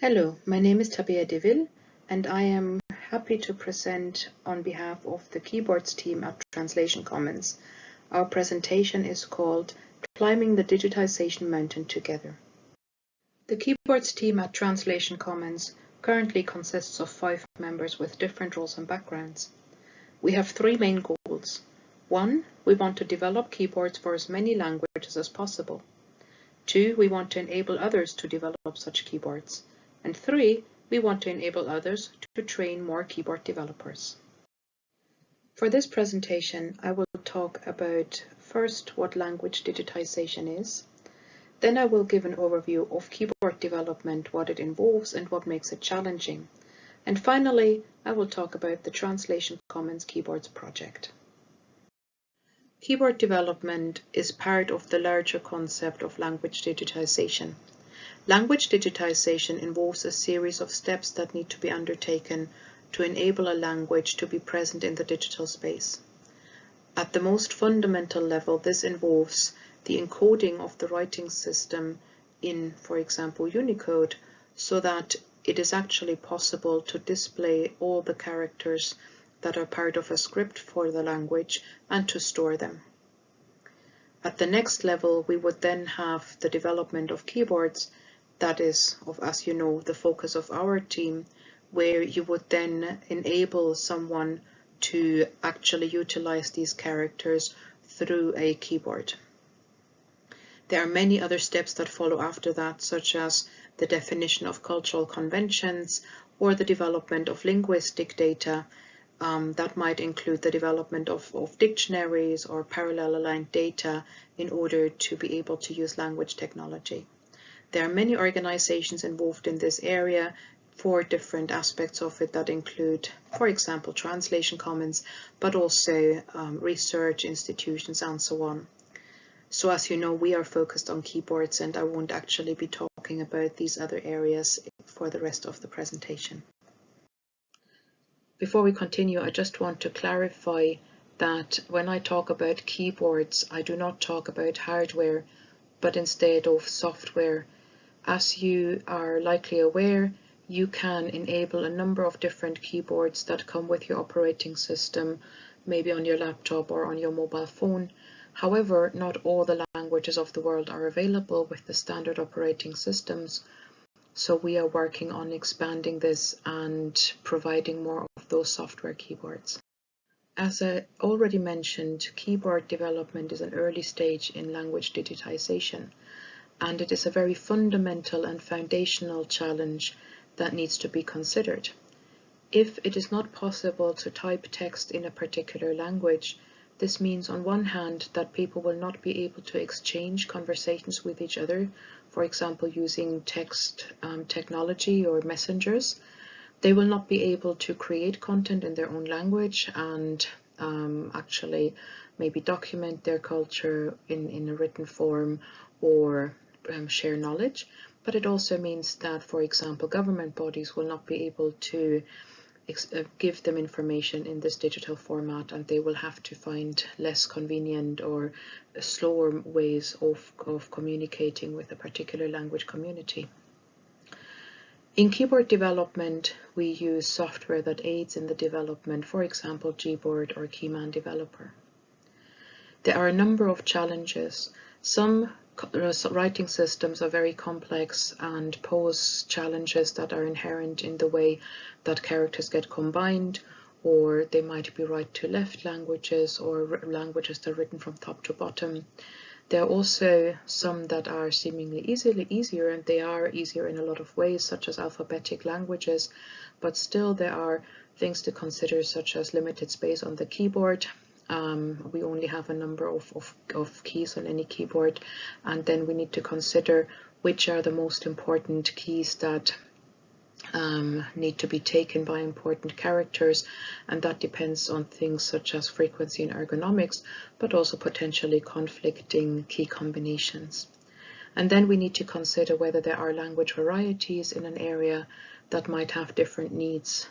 Hello, my name is Tabea de Wille, and I am happy to present on behalf of the keyboards team at Translation Commons. Our presentation is called Climbing the Digitization Mountain Together. The keyboards team at Translation Commons currently consists of 5 members with different roles and backgrounds. We have 3 main goals. 1. We want to develop keyboards for as many languages as possible. 2. We want to enable others to develop such keyboards. And 3, we want to enable others to train more keyboard developers. For this presentation, I will talk about first what language digitization is. Then I will give an overview of keyboard development, what it involves and what makes it challenging. And finally, I will talk about the Translation Commons Keyboards project. Keyboard development is part of the larger concept of language digitization. Language digitization involves a series of steps that need to be undertaken to enable a language to be present in the digital space. At the most fundamental level, this involves the encoding of the writing system in, for example, Unicode, so that it is actually possible to display all the characters that are part of a script for the language and to store them. At the next level, we would then have the development of keyboards. That is, as you know, the focus of our team, where you would then enable someone to actually utilize these characters through a keyboard. There are many other steps that follow after that, such as the definition of cultural conventions or the development of linguistic data. That might include the development of dictionaries or parallel aligned data in order to be able to use language technology. There are many organizations involved in this area for different aspects of it that include, for example, Translation Commons, but also research institutions and so on. So as you know, we are focused on keyboards, and I won't actually be talking about these other areas for the rest of the presentation. Before we continue, I just want to clarify that when I talk about keyboards, I do not talk about hardware, but instead of software. As you are likely aware, you can enable a number of different keyboards that come with your operating system, maybe on your laptop or on your mobile phone. However, not all the languages of the world are available with the standard operating systems, so we are working on expanding this and providing more of those software keyboards. As I already mentioned, keyboard development is an early stage in language digitization, and it is a very fundamental and foundational challenge that needs to be considered. If it is not possible to type text in a particular language, this means on one hand that people will not be able to exchange conversations with each other, for example using text technology or messengers. They will not be able to create content in their own language and actually maybe document their culture in a written form or share knowledge, but it also means that, for example, government bodies will not be able to give them information in this digital format, and they will have to find less convenient or slower ways of communicating with a particular language community. In keyboard development, we use software that aids in the development, for example, Gboard or Keyman Developer. There are a number of challenges. Some writing systems are very complex and pose challenges that are inherent in the way that characters get combined, or they might be right to left languages or languages that are written from top to bottom. There are also some that are seemingly easier, and they are easier in a lot of ways, such as alphabetic languages, but still there are things to consider, such as limited space on the keyboard. We only have a number of keys on any keyboard, and then we need to consider which are the most important keys that need to be taken by important characters, and that depends on things such as frequency and ergonomics, but also potentially conflicting key combinations. And then we need to consider whether there are language varieties in an area that might have different needs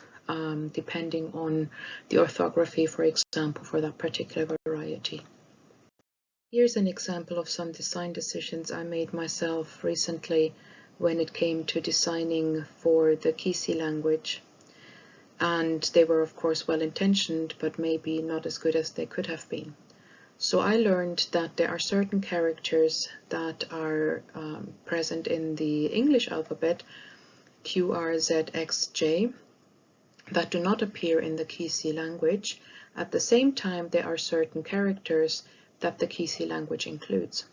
depending on the orthography, for example, for that particular variety. Here's an example of some design decisions I made myself recently when it came to designing for the Kisi language. And they were of course well intentioned, but maybe not as good as they could have been. So I learned that there are certain characters that are present in the English alphabet, Q, R, Z, X, J, that do not appear in the Kisi language. At the same time, there are certain characters that the Kisi language includes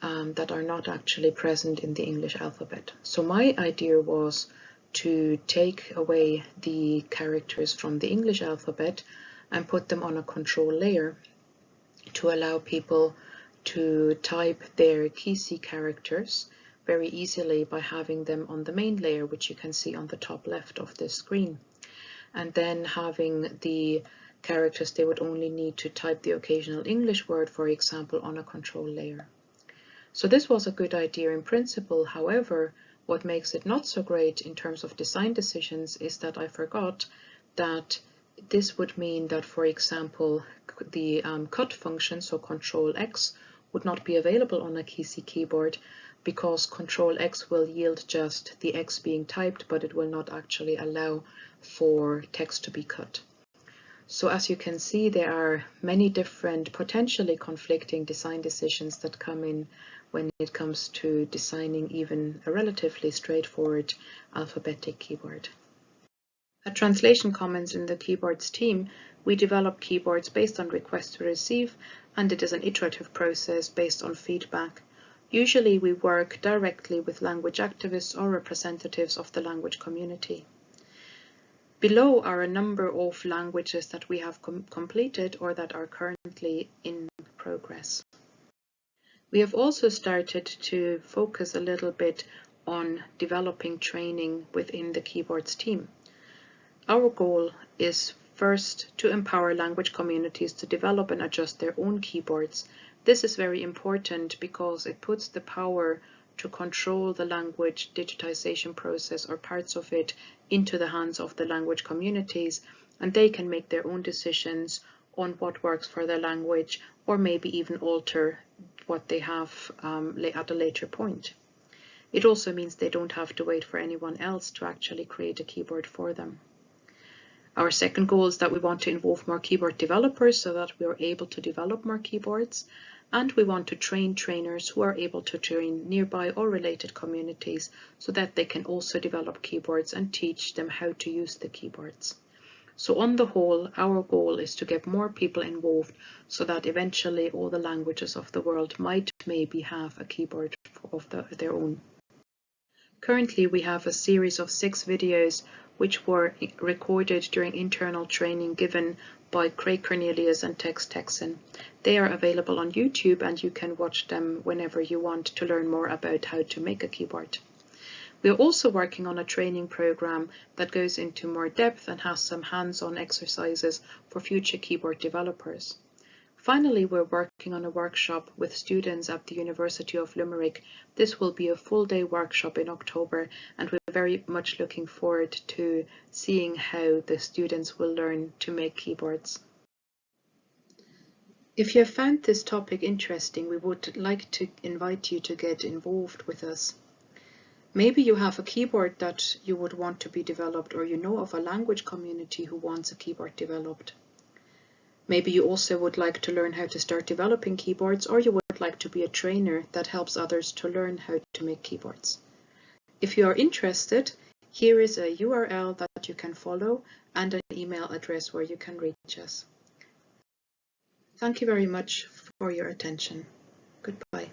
that are not actually present in the English alphabet. So my idea was to take away the characters from the English alphabet and put them on a control layer to allow people to type their Kisi characters very easily by having them on the main layer, which you can see on the top left of the screen. And then having the characters, they would only need to type the occasional English word, for example, on a control layer. So this was a good idea in principle. However, what makes it not so great in terms of design decisions is that I forgot that this would mean that, for example, the cut function, so Control X, would not be available on a Kisi keyboard because Control X will yield just the X being typed, but it will not actually allow for text to be cut. So as you can see, there are many different potentially conflicting design decisions that come in when it comes to designing even a relatively straightforward alphabetic keyboard. At Translation Commons in the keyboards team, we develop keyboards based on request to receive, and it is an iterative process based on feedback. Usually we work directly with language activists or representatives of the language community. Below are a number of languages that we have completed or that are currently in progress. We have also started to focus a little bit on developing training within the keyboards team. Our goal is first to empower language communities to develop and adjust their own keyboards. This is very important because it puts the power to control the language digitization process or parts of it into the hands of the language communities, and they can make their own decisions on what works for their language, or maybe even alter what they have at a later point. It also means they don't have to wait for anyone else to actually create a keyboard for them. Our second goal is that we want to involve more keyboard developers so that we are able to develop more keyboards, and we want to train trainers who are able to train nearby or related communities so that they can also develop keyboards and teach them how to use the keyboards. So on the whole, our goal is to get more people involved so that eventually all the languages of the world might maybe have a keyboard of their own. Currently, we have a series of 6 videos which were recorded during internal training given by Craig Cornelius and Tex Texan. They are available on YouTube and you can watch them whenever you want to learn more about how to make a keyboard. We are also working on a training program that goes into more depth and has some hands-on exercises for future keyboard developers. Finally, we're working on a workshop with students at the University of Limerick. This will be a full-day workshop in October, and we're very much looking forward to seeing how the students will learn to make keyboards. If you have found this topic interesting, we would like to invite you to get involved with us. Maybe you have a keyboard that you would want to be developed, or you know of a language community who wants a keyboard developed. Maybe you also would like to learn how to start developing keyboards, or you would like to be a trainer that helps others to learn how to make keyboards. If you are interested, here is a URL that you can follow and an email address where you can reach us. Thank you very much for your attention. Goodbye.